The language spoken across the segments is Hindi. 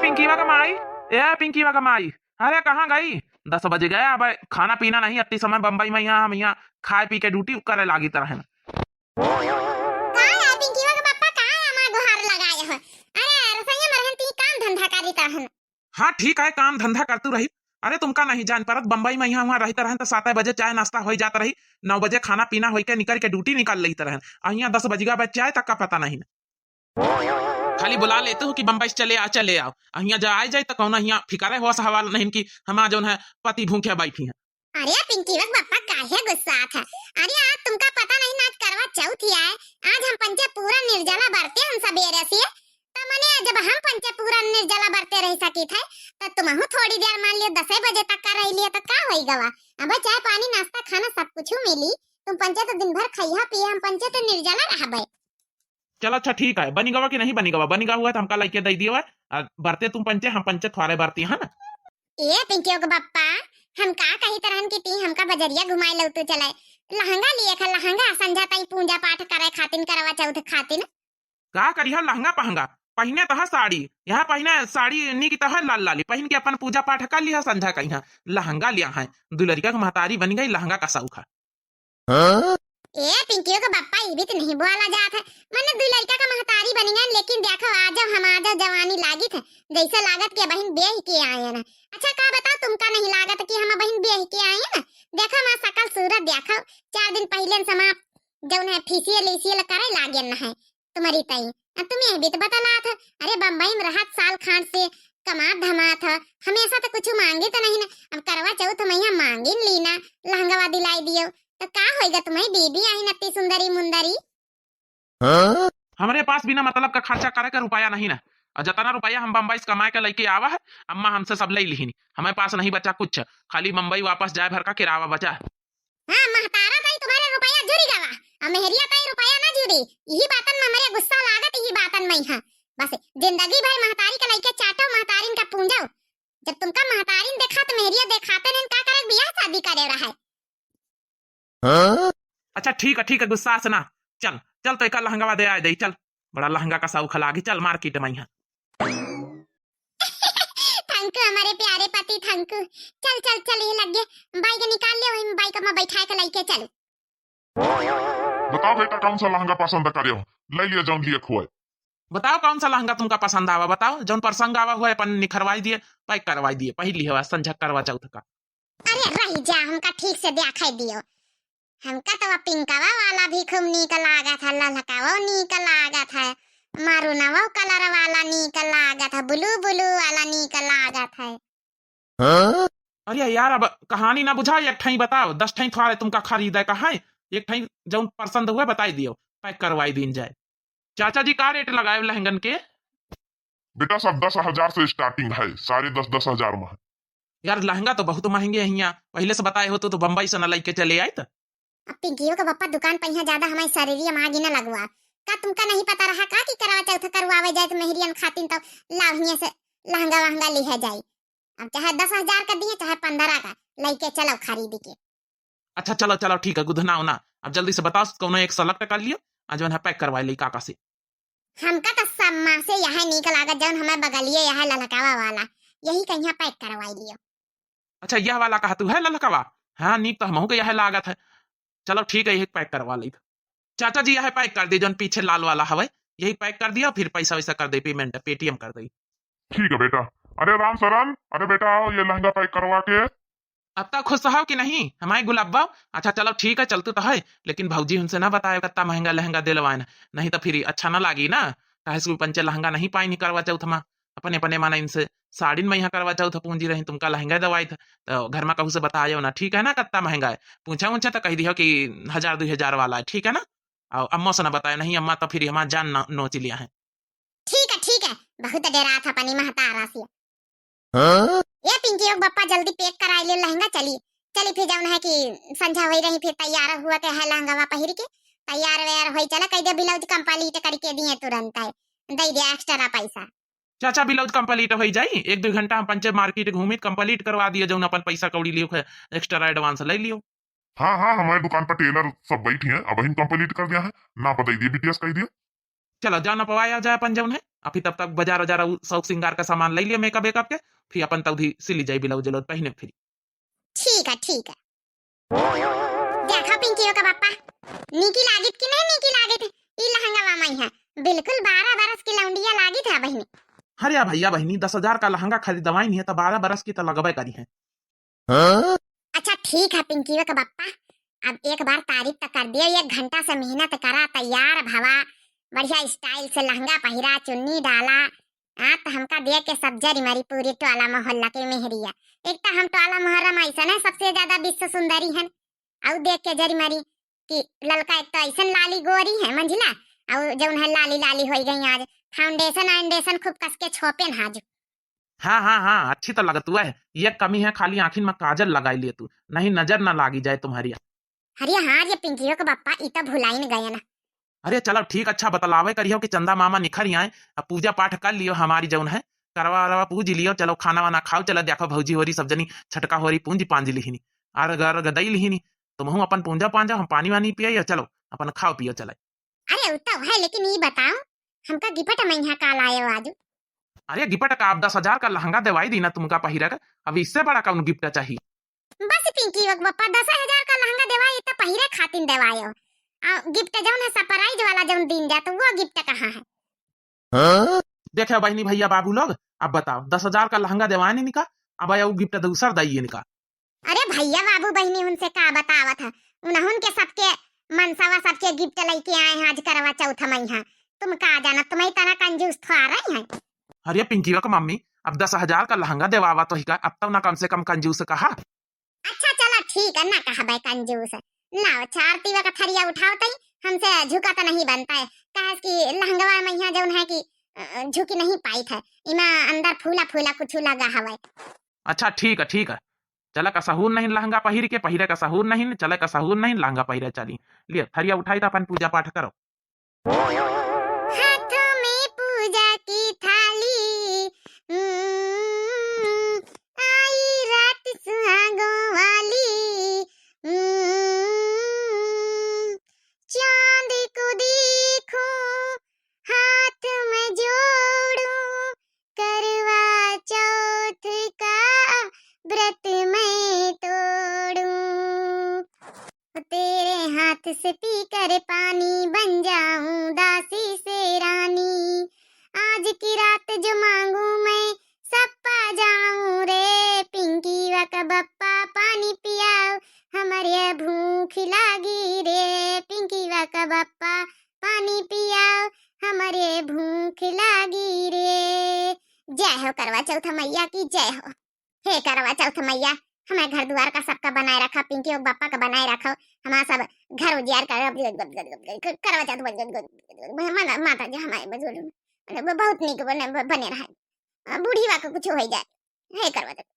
पिंकीवा का माई। ए पिंकीवा का माई, अरे कहाँ गई? 10 बज गए, अब खाना पीना नहीं अति समय बम्बई में, यहाँ हम यहाँ खाए पी के ड्यूटी करे लागी तरह। का है पिंकीवा के पापा, का है हमार गुहार लगाए हो? अरे रसोईया मरहन ती काम धंधा करी तरहन। हाँ ठीक है, काम धंधा करतू रही। अरे तुमका नहीं जान परत, बम्बई में यहाँ वहाँ रही तरह तो 7 बजे चाय नाश्ता हो जाता रही, 9 बजे खाना पीना हो के निकल के ड्यूटी निकाल रही तरह। यहाँ 10 बजेगा बज चाय तक का पता नहीं। खाली बुला लेते हो कि बम्बई से चले आओ। यहाँ जा आ जाए तो कौन यहाँ फिकारे हो सवाल नहीं कि हम जो है पति भूखे बैठी हैं। अरे पिंकीवा के पापा काहे गुस्सा था? अरे आज तुमका पता नहीं ना, आज करवा चौथ ही है। आज हम पंचे पूरा निर्जला बरते हम सबेरे से। त मने जब हम पंचे पूरा निर्जला बरते रह सकी थे तो तुमहु थोड़ी देर मान लियो 10 बजे तक का रह लियो तो का होई गवा। अब चाय पानी नाश्ता खाना सब कुछ मिली। तुम पंचे तो दिन भर खइहा पिया, हम पंचे तो निर्जला रहबे। चलो अच्छा ठीक है, बनी गवा कि नहीं बनी गवा? बनी गवा हुआ तो हमका लाइके दे दियो है। बरते तुम पंचे, हम पंचे थोड़े बरती है ना। ए पिंकियो के पापा, हम का कही तरहन की ती हमका बजरिया घुमाए लौ तो चले। लहंगा लिए खा, लहंगा संझा ताई पूजा पाठ करे खातिन करवा चौथ खातिन। का करिया लहंगा पहंगा पहने तह साड़ी, यहाँ पहने साड़ी निक तह लाल लाली पहन के अपन पूजा पाठ कर लिया संझा कहीं लहंगा लिया है। दुलरिका की महतारी बन गई, लहंगा का सौख है। ए पिंकियो के पापा ये भी तो नहीं बोला जात है। मैंने दू लड़का का महतारी बनी गई, लेकिन देखो आज हम आज जवानी लागी थे जैसे लागत के बहन ब्याह के आए हैं ना। अच्छा का बताओ तुमका नहीं लागत कि हम बहन ब्याह के आए हैं ना? देखो मैं सकल सूरत देखो, 4 दिन पहले समा जौन है फेसियल एसियल करे लागे न है तुम्हारी तई। तुम्हें भी तो बतला था, अरे बम्बई में रहत साल खान से कमात धमात है, हमेशा तो कुछ मांगे तो नहीं ना। अब करवा चौथ मैया मांगिन लीना, लहंगावा दिलाई दियो तो का होएगा? तुम्हारी बेबी आई नत्ती सुंदरी मुंदरी। हमारे पास बिना मतलब का खर्चा करे का रुपया नहीं ना। और जितना रुपया हम बम्बई से कमाए के लेके आवा है, अम्मा हमसे सब ले ली। हमारे पास नहीं बचा कुछ, खाली मुंबई वापस जाए भर का किराया बचा। हां महतारा ताई तुम्हारे रुपया जुड़ी गवा, और मेहरिया ताई रुपया ना जुड़ी। यही बातन में हमरे गुस्सा लागत, यही बातन में हां बस जिंदगी भर महतारी के लेके चाटो, महतारिन का पूंजो। जब तुमका महतारिन देखा तो मेहरिया देखाते नहीं, का करे बियाह शादी करे रहा है। अच्छा ठीक है, गुस्सा से ना। चल चल तो एक लहंगा दे आ दे, चल बड़ा लहंगा का सौख लागी, चल मार्केट में यहाँ। थैंक यू हमारे प्यारे पति, थैंक यू। चल चल चल ये लग गए बाइक निकाल ले, वही बाइक में बैठा के लेके चलो। बताओ बेटा कौन सा लहंगा पसंद करियो, ले लियो जौन लिए खुए। बताओ कौन सा लहंगा तुमका पसंद आवा, बताओ जौन प्रसंग आवा हुआ अपन निखरवाई दिए, पैक करवाई दिए, पहली हवा संझा करवा चौथ का। अरे रही जा, हमका ठीक से दिखाई दियो। हमका तो पिंकवा वाला भी खूब नीक लागत है, ललकावा नीक लागत है, मारूनवा कलर वाला नीक लागत है, ब्लू ब्लू वाला नीक लागत है। अरे यार अब कहानी ना बुझा, एक ठाई बताओ, 10 ठाई थोड़े तुमका खरीदे का है, एक ठाई जौन पसंद हुआ बताई दियो, पैक करवाई दिन जाए। चाचा जी का रेट लगाए लहंगन के? बेटा सब 10,000 से स्टार्टिंग है, सारे 10,000 में है। यार लहंगा तो बहुत महंगे है यहाँ, पहले से बताए हो तो बम्बई से न लेके चले आए। तो अब पिंकियो का पप्पा दुकान पर यहाँ ज्यादा हमारी शरीरिया मांगी न लगवा। का तुमका नहीं पता रहा का कि करवा चौथ करवावे जाए तो मेहरियन खातिन तो लाभिया से लहंगा वहंगा लिया जाए। अब चाहे 10,000 का दिए चाहे 15 का, लेके चलो खरीद के। अच्छा चलो ठीक है, गुदना होना। अब जल्दी से बताओ कौन एक सेलेक्ट कर लियो, आज जो है पैक करवाई ली काका से। हमका तो सब माँ से यह नीक लागत, जौन हमें बगलिए यह ललकावा वाला, यही कहीं पैक करवाई लियो। अच्छा यह वाला कहा तू है ललकवा? हाँ नीक तो हमहू के यह लागत है। चलो ठीक है, यही पैक करवा ली। चाचा जी यह पैक कर दी, जो पीछे लाल वाला हवे यही पैक कर दिया, फिर पैसा वैसा कर दे, पेमेंट पेटीएम कर दी। ठीक है बेटा। अरे राम शरण, अरे बेटा आओ ये लहंगा पैक करवा के। अब तक खुश हो कि नहीं हमारे गुलाब? अच्छा चलो ठीक है, चलते तो है, लेकिन भौजी उनसे ना बताए कितना महंगा लहंगा दिलवाए ना, नहीं तो फिर अच्छा ना लागी ना। कहे पंचे लहंगा नहीं पाई नहीं करवा चौथ में, अपने अपने माना इनसे साड़ी में यहाँ करवा चौथ पूंजी रही, तुमका लहंगा दवाई था तो घर में कहू से बताओ ना, ठीक है ना कितना महंगा है। पूछा तो कह दियो कि 1,000-2,000 वाला है, ठीक है ना। और अम्मा से ना बताया नहीं, अम्मा तो फिर हमारा जान नोच लिया है। ठीक है, बहुत डेरा था पनी महतारा से। ये पिंकी बप्पा जल्दी पैक कराई ले लहंगा, चली फिर जौन है कि संझा होई रही, फिर तैयार हुआ के है लहंगा पहिर के तैयार व्यार होई चला, कह दे ब्लाउज कंप्लीट करके दिए तुरंत है, दे दे एक्स्ट्रा पैसा। चाचा ब्लाउज कंप्लीट हो जाई, 1-2 घंटा हम पंचे मार्केट घूमी कंप्लीट करवा दिए, जो अपन पैसा कौड़ी लियो एक्स्ट्रा एडवांस ले लियो। हाँ हाँ हमारे दुकान पर टेलर सब बैठी हैं, अब हम कंप्लीट कर दिया है, ना बताई दिए बीटीएस कह दियो। चलो जाना पवाया जाए अपन जौन है अभी तब तक बाजार बाजार शौक श्रृंगार का सामान ले लिया मेकअप वेकअप के, फिर अपन तभी सिली जाई ब्लाउज जलोद पहने फिर। ठीक है ठीक है। देखा पिंकी का पापा नीकी लागित कि नहीं नीकी लागित ई लहंगा वामाई है बिल्कुल 12 बरस की लौंडिया लागित है बहनी। अरे या भैया बहनी 10,000 का लहंगा खरीदवाई नहीं है तो 12 बरस की तो लगबे करी है। अच्छा ठीक है पिंकी का पापा, अब एक बार तारीफ तो कर दिया, 1 घंटा से मेहनत करा, तैयार भवा, बढ़िया स्टाइल से लहंगा पहिरा, चुन्नी डाला। तो हमका देख के सब जरी मारी पूरी टोला मोहल्ला के मेहरिया। एक तो हम टोला मोहर्रम ऐसा है सबसे ज्यादा विश्व सुंदरी है, और देख के जरी मारी कि ललका एक तो ऐसा लाली गोरी है मंझिला, और जौन है लाली लाली हो गई आज, फाउंडेशन खूब कस के छोपे हाज। हाँ हाँ हाँ अच्छी तो लगत हुआ है, ये कमी है खाली आँखिन में काजल लगाई लिए तू, नहीं नजर ना लागी जाए तुम्हारी। अरे हाँ ये पिंकियो का पप्पा इतना भुलाई न गया ना। अरे चलो ठीक अच्छा बतलावे करियो कि चंदा मामा निखर ही आए, अब पूजा पाठ कर लियो हमारी जौन है, करवा वरवा पूज लियो, चलो खाना वाना खाओ, चलो देखो भौजी हो रही सब जनी छटका हो रही पूंजी पांज लिहिनी और घर गदई लिहिनी, तुम हूँ अपन पूंजा पांजा, हम पानी वानी पियो, चलो अपन खाओ पियो चले। अरे तो है लेकिन ये बताओ हमका गिफ्ट में यहाँ काल आयो आज। अरे गिफ्ट का आप 10,000 का लहंगा दिवाई दी ना तुमका पहिरा का, अब इससे बड़ा कौन गिफ्ट चाहिए। बस पिंकी वक पप्पा 10,000 का लहंगा देवाई तो पहिरे खातिन देवायो, गिफ्ट जौन है सरप्राइज वाला जौन दिन जा तो वो गिफ्ट कहाँ है। देखे बहनी भैया बाबू लोग, अब बताओ 10,000 का लहंगा देवाए नहीं निका, अब आया वो गिफ्ट दूसर दाइए निका। अरे भैया बाबू बहनी उनसे का बतावत है, उन्होंने के सबके मनसावा सबके गिफ्ट लेके आए हैं आज करवा चौथ में यहाँ, तुम का जाना तुम्हें इतना कंजूस थो आ रही है। अरे पिंकी का मम्मी अब 10,000 का लहंगा देवावा तो ही का, अब तब ना कम से कम कंजूस कहा। अच्छा चलो ठीक है ना कहा भाई कंजूस ना, 4 तीवा का थरिया उठाओ तई हमसे झुका तो नहीं बनता है, कहा कि लहंगवा में यहाँ जौन है कि झुकी नहीं पाई था, इमा अंदर फूला फूला कुछ लगा हवा। अच्छा ठीक है चला का सहूर नहीं लहंगा पहिर के, पहिरे का सहूर नहीं, चले का सहूर नहीं लहंगा पहिरे चली, लिए थरिया उठाई तो अपन पूजा पाठ करो। हाथों में पूजा की थाली, आई रात सुहागों वाली, चांद को देखो हाथ में जोड़ूं, करवा चौथ का व्रत मैं तोड़ूं, तेरे हाथ से पीकर पानी बन जाऊं दासी से रानी, आज की रात जो मांगू मैं सब पा जाऊं रे, पिंकी व का बप्पा पानी पियाओ हमारे भूख लागी रे, पिंकी व का बप्पा पानी पियाओ हमारे भूख लागी रे। जय हो करवा चौथ मैया की जय हो। हे करवा चौथ मैया हमारे घर द्वार का सबका बनाए रखा, पिंकी और बप्पा का बनाए रखो, हमारा सब घर उजियार करवा चौथ माता जी हमारे बुजुर्ग बहुत निक बने रहे, बूढ़ी वा को कुछ हो जाए, हे करवा चौथ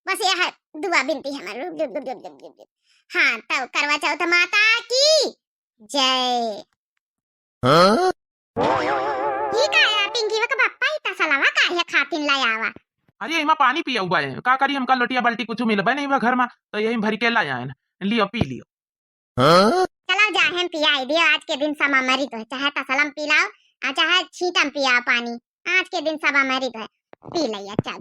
बस यह है दुआ बिनती हमारी। हाँ तो करवा चौथ माता की जय। ये का है पिंकी वा का बप्पा इतना सलावा का है खातिन लायावा। अरे इमा पानी पिया हुआ है, का करी हमका लोटिया बाल्टी कुछ मिलबे नहीं बा घर में, तो यही भरी के ला आए लियो पी लियो। चलो जा हम पिया दियो, आज के दिन समा मरी तो है, चाहे तसलम पिलाओ चाहे छीटम पिया पानी, आज के दिन समा मरी तो है, पी लिया चल।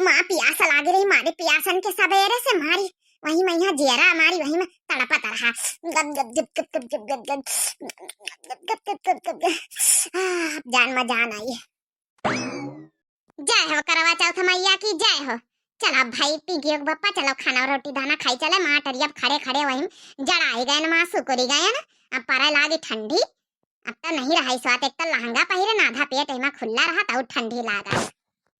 माँ प्यास लग रही, मारी प्यासन के सवेरे से मारी वही में यहाँ जेरा हमारी वही में तड़पत रहा, जान में जान आई। जय हो करवा चौथ मैया की जय हो। चला भाई पिंकी के बप्पा चलो खाना रोटी दाना खाई चले, माँ टरिया खड़े खड़े वही जड़ाई गए ना, माँ सुकुरी गए ना, अब पारा लागी ठंडी, अब तो नहीं रहा स्वाद, एक तो लहंगा पहिरे ना आधा पेट इमा खुला रहा तो ठंडी लागा।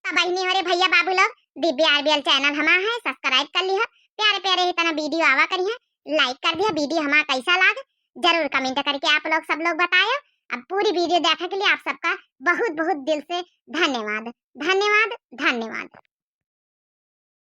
तब बहनी हो रे भैया बाबू लोग दिव्य आरबीएल चैनल हमारा है, सब्सक्राइब कर लिया, प्यारे प्यारे ही तना वीडियो आवा करिए, लाइक कर दिया, वीडियो हमारा कैसा लगा जरूर कमेंट करके आप लोग सब लोग बताएं। अब पूरी वीडियो देखने के लिए आप सबका बहुत बहुत दिल से धन्यवाद धन्यवाद धन्यवाद।